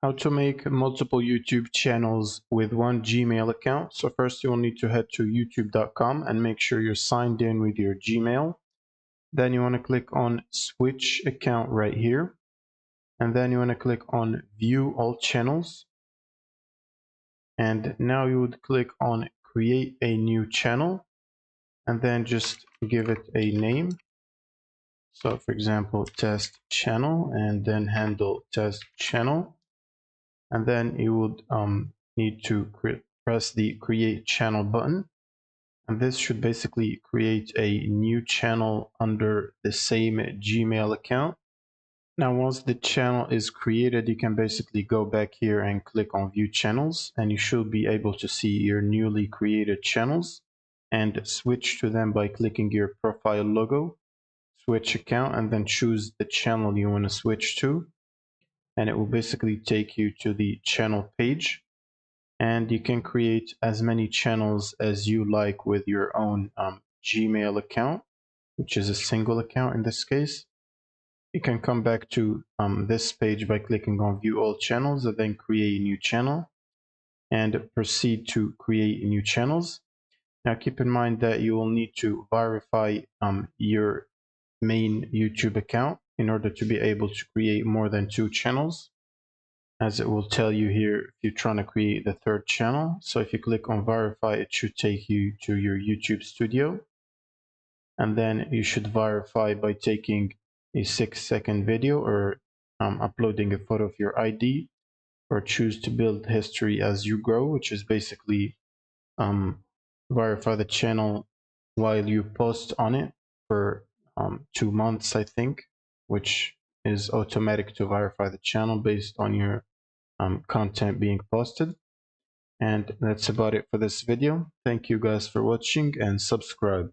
How to make multiple YouTube channels with one Gmail account. So first you will need to head to youtube.com and make sure you're signed in with your Gmail. Then you want to click on switch account right here. And then you want to click on view all channels. And now you would click on create a new channel and then just give it a name. So for example, test channel and then handle test channel. And then you would need to press the create channel button. And this should basically create a new channel under the same Gmail account. Now, once the channel is created, you can basically go back here and click on view channels, and you should be able to see your newly created channels and switch to them by clicking your profile logo, switch account, and then choose the channel you want to switch to. And it will basically take you to the channel page. And you can create as many channels as you like with your own Gmail account, which is a single account in this case. You can come back to this page by clicking on view all channels and then create a new channel and proceed to create new channels. Now keep in mind that you will need to verify your main YouTube account in order to be able to create more than 2 channels, as it will tell you here if you're trying to create the third channel. So if you click on verify, it should take you to your YouTube studio. And then you should verify by taking a 6-second video or uploading a photo of your ID, or choose to build history as you grow, which is basically verify the channel while you post on it for 2 months, I think, which is automatic to verify the channel based on your content being posted. And that's about it for this video. Thank you guys for watching and subscribe.